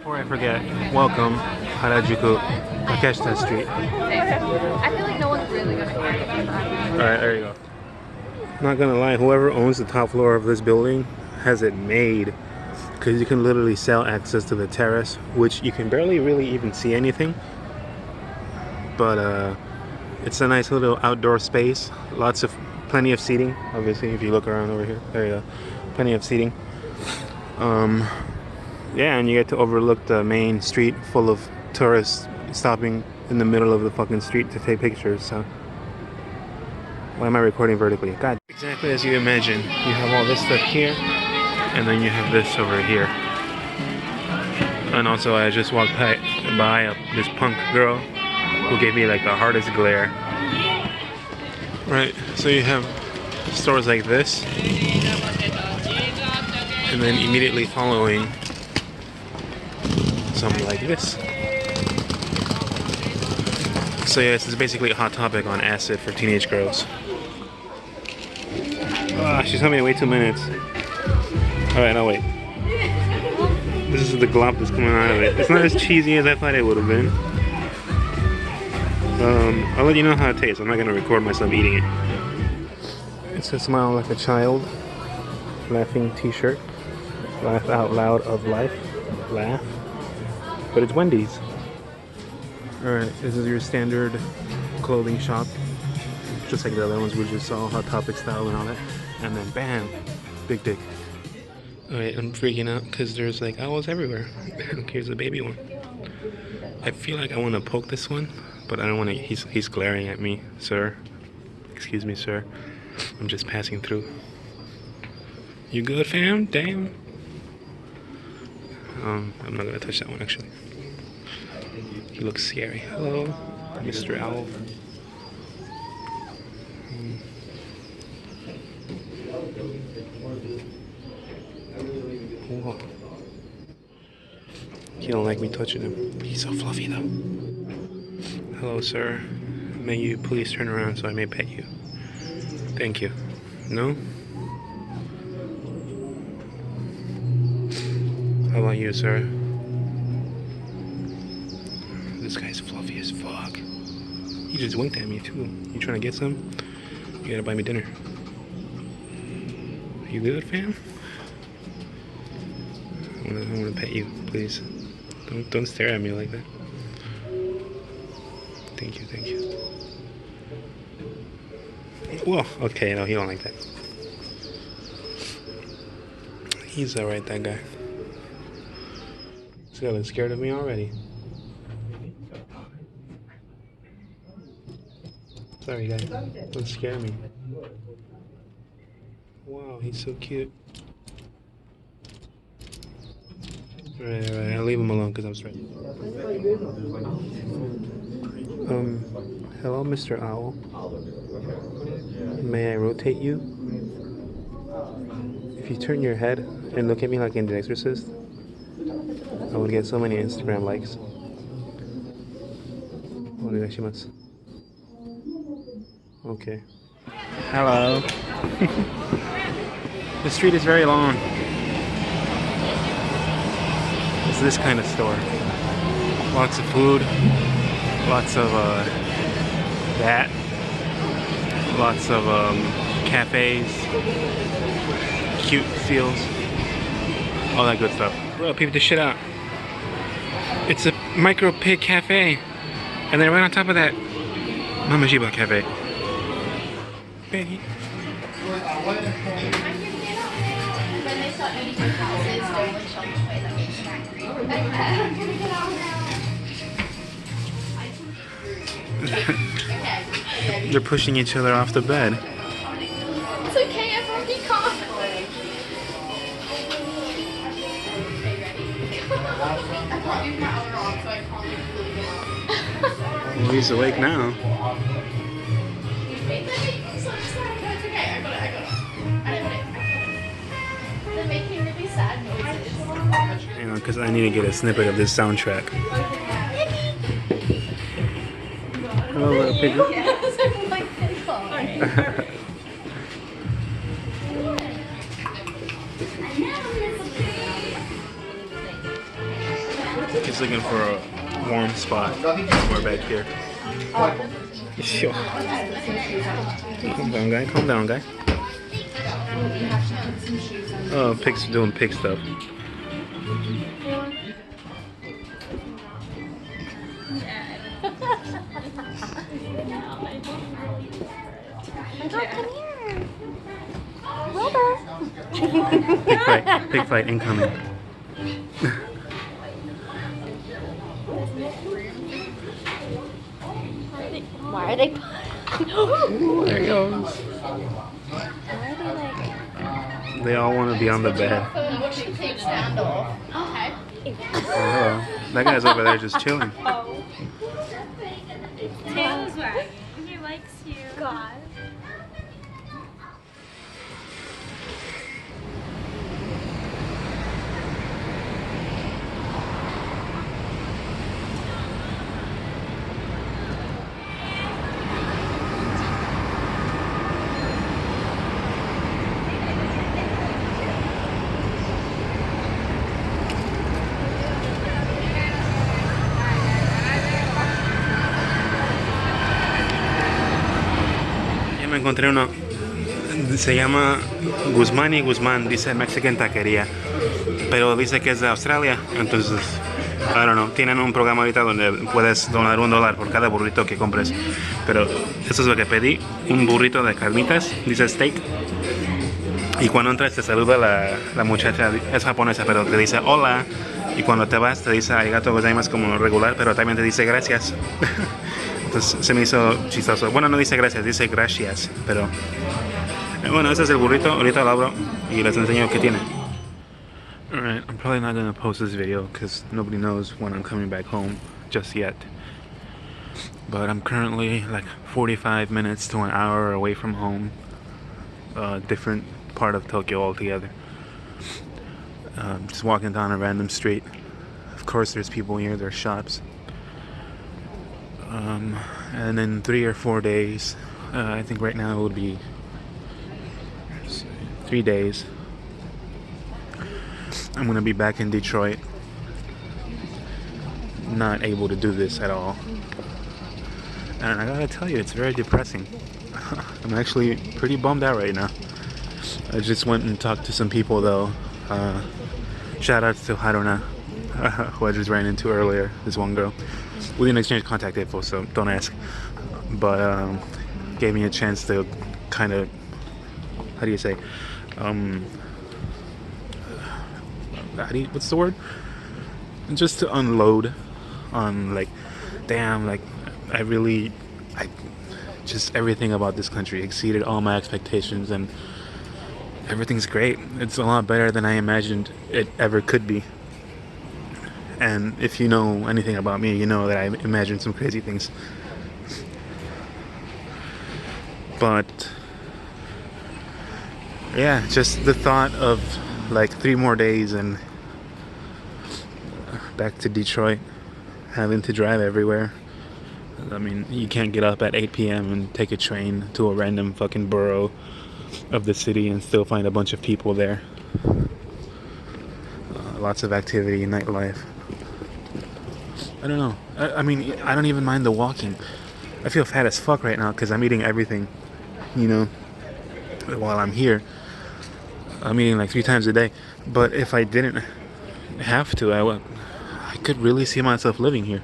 Before I forget, welcome Harajuku, Takeshita Street. I feel like no one's really gonna care about that. Alright, there you go. Not gonna lie, whoever owns the top floor of this building has it made, because you can literally sell access to the terrace, which you can barely really even see anything. But it's a nice little outdoor space. Plenty of seating. Obviously, if you look around over here, there you go. Plenty of seating. Yeah, and you get to overlook the main street full of tourists stopping in the middle of the fucking street to take pictures. So why am I recording vertically? God. Exactly as you imagine. You have all this stuff here, and then you have this over here. And also, I just walked by this punk girl who gave me like the hardest glare. Right, so you have stores like this, and then immediately following something like this. So yeah, this is basically a hot topic on acid for teenage girls. She's telling me to wait 2 minutes. Alright, I'll wait. This is the glop that's coming out of it. It's not as cheesy as I thought it would have been. I'll let you know how it tastes. I'm not going to record myself eating it. It's a smile like a child. Laughing t-shirt. Laugh out loud of life. Laugh. But it's Wendy's. Alright, this is your standard clothing shop. Just like the other ones we just saw, Hot Topic style and all that. And then bam! Big dick. Alright, I'm freaking out because there's like owls everywhere. Here's a baby one. I feel like I want to poke this one, but I don't want to. He's glaring at me, sir. Excuse me, sir. I'm just passing through. You good, fam? Damn. I'm not gonna touch that one actually. He looks scary. Hello, Mr. Owl. Whoa. He don't like me touching him. He's so fluffy though. Hello, sir. May you please turn around so I may pet you? Thank you. No? How about you, sir? This guy's fluffy as fuck. He just winked at me too. You trying to get some? You gotta buy me dinner. You good, fam? I wanna pet you, please. Don't stare at me like that. Thank you, thank you. Whoa, okay, no, he don't like that. He's alright, that guy. He's gotten scared of me already. Sorry, guys. Don't scare me. Wow, he's so cute. Alright, I'll leave him alone because I'm stressed. Hello, Mr. Owl. May I rotate you? If you turn your head and look at me like in The Exorcist, I would get so many Instagram likes. Onegaishimasu. Okay. Hello. The street is very long. It's this kind of store. Lots of food. Lots of that. Lots of cafes. Cute seals. All that good stuff. Bro, peep this shit out. It's a Micropig Cafe. And then right on top of that, Shibuya Cafe. Hey. They're pushing each other off the bed. It's okay, everyone be calm. Well, he's awake now. They're making really sad noises. Hang on, because I need to get a snippet of this soundtrack. Hello, little piggy. Yes, I'm like, hey, He's looking for a warm spot. We're back here. Sure. Calm down, guy. Calm down, guy. Oh, pig's doing pig stuff. Pig fight incoming. Why are they? There he goes. Why are they like? They all want to be on the bed. Oh, hello. That guy's over there just chilling. Tail's wagging. He likes you. God. Me encontré uno, se llama Guzman y Gomez, dice Mexican Taquería, pero dice que es de Australia, entonces, I don't know, tienen un programa ahorita donde puedes donar $1 por cada burrito que compres, pero eso es lo que pedí, un burrito de carnitas, dice steak, y cuando entras te saluda la muchacha, es japonesa, pero te dice hola, y cuando te vas te dice arigato gozaimasu como regular, pero también te dice gracias. Entonces se me hizo chistoso. Bueno, no dice gracias, dice gracias, pero bueno, este es el burrito. Ahorita lo abro y les enseño qué tiene. Alright, I'm probably not gonna post this video because nobody knows when I'm coming back home just yet. But I'm currently like 45 minutes to an hour away from home. Different part of Tokyo altogether. Just walking down a random street. Of course there's people here, there's shops. And in 3 or 4 days, I think right now it would be 3 days, I'm gonna be back in Detroit, not able to do this at all. And I gotta tell you, it's very depressing. I'm actually pretty bummed out right now. I just went and talked to some people though. Shout outs to Haruna, who I just ran into earlier, this one girl. We didn't exchange contact info, so don't ask. But gave me a chance to kind of, how do you say, what's the word? Just to unload on like, damn, like just everything about this country exceeded all my expectations, and everything's great. It's a lot better than I imagined it ever could be. And if you know anything about me, you know that I imagine some crazy things. But yeah, just the thought of like 3 more days and back to Detroit, having to drive everywhere. I mean, you can't get up at 8 p.m. and take a train to a random fucking borough of the city and still find a bunch of people there. Lots of activity, nightlife. I don't know. I mean, I don't even mind the walking. I feel fat as fuck right now because I'm eating everything, you know, while I'm here. I'm eating like 3 times a day. But if I didn't have to, I could really see myself living here.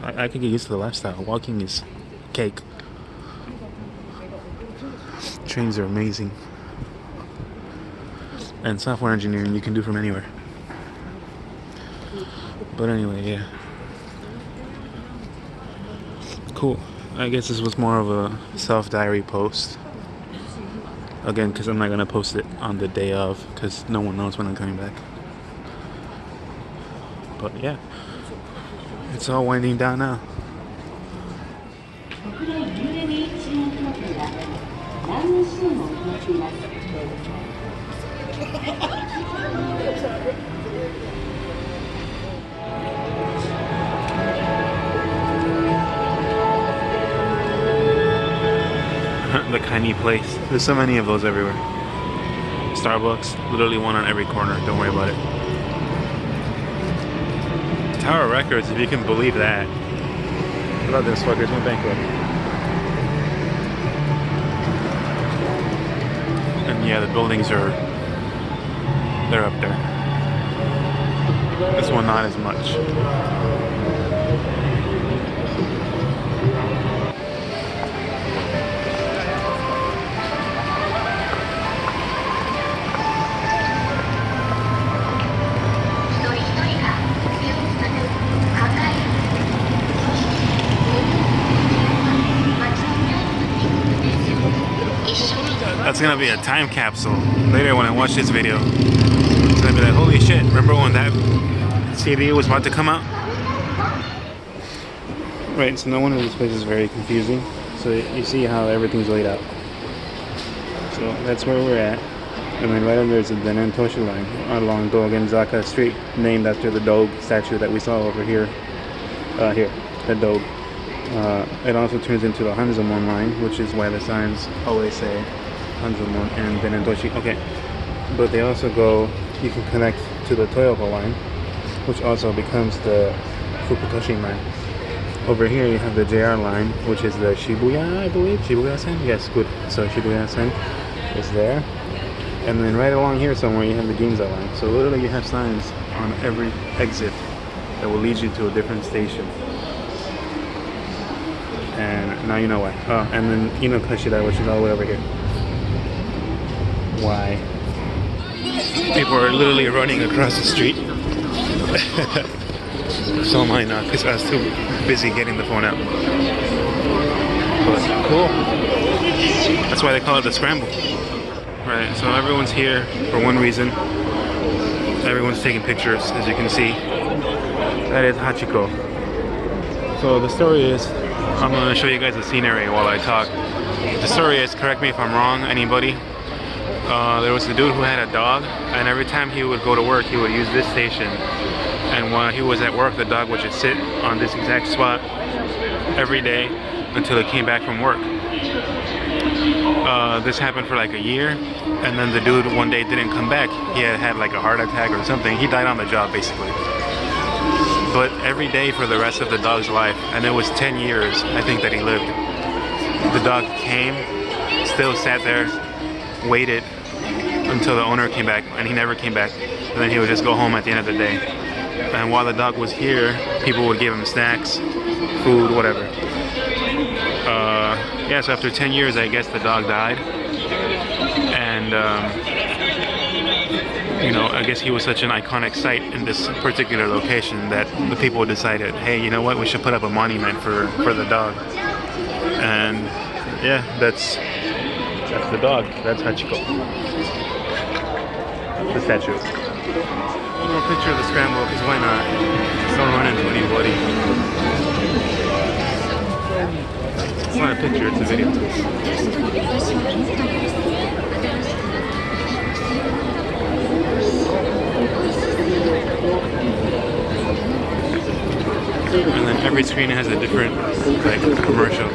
I could get used to the lifestyle. Walking is cake. Trains are amazing. And software engineering you can do from anywhere. But anyway, yeah. Cool. I guess this was more of a self-diary post. Again, because I'm not going to post it on the day of, because no one knows when I'm coming back. But yeah. It's all winding down now. The Kaini place. There's so many of those everywhere. Starbucks, literally one on every corner. Don't worry about it. Tower Records, if you can believe that. What about this fuckers went bankrupt? And yeah, the buildings are, they're up there. This one not as much. That's gonna be a time capsule later when I watch this video. It's gonna be like, holy shit, remember when that CD was about to come out? Right, so no one in this place is very confusing. So you see how everything's laid out. So that's where we're at. And then right under is the Denentoshi line along Dogenzaka Street, named after the dog statue that we saw over here. Here, the dog. It also turns into the Hanzomon line, which is why the signs always say Hanzomon and Denentoshi. Okay, but they also go, you can connect to the Toyoko line, which also becomes the Fukutoshi line. Over here you have the JR line, which is the Shibuya, I believe? Shibuya-sen? Yes, good. So Shibuya-sen is there. And then right along here somewhere you have the Ginza line. So literally you have signs on every exit that will lead you to a different station. And now you know why. Oh, and then Inokashira, which is all the way over here. Why? People are literally running across the street. So am I not, because I was too busy getting the phone out. But cool. That's why they call it the Scramble. Right, so everyone's here for one reason. Everyone's taking pictures, as you can see. That is Hachiko. So the story is, I'm going to show you guys the scenery while I talk. The story is, correct me if I'm wrong, anybody. There was a dude who had a dog, and every time he would go to work, he would use this station. And while he was at work, the dog would just sit on this exact spot every day until he came back from work. This happened for like a year, and then the dude one day didn't come back. He had like a heart attack or something. He died on the job, basically. But every day for the rest of the dog's life, and it was 10 years, I think, that he lived. The dog came, still sat there, waited until the owner came back, and he never came back. And then he would just go home at the end of the day. And while the dog was here, people would give him snacks, food, whatever. Yeah, so after 10 years, I guess the dog died. And, you know, I guess he was such an iconic site in this particular location that the people decided, hey, you know what, we should put up a monument for the dog. And, yeah, that's the dog. That's Hachiko. The statue. One more picture of the Scramble, because why not? Just don't run into anybody. It's not a picture, it's a video. And then every screen has a different like commercial.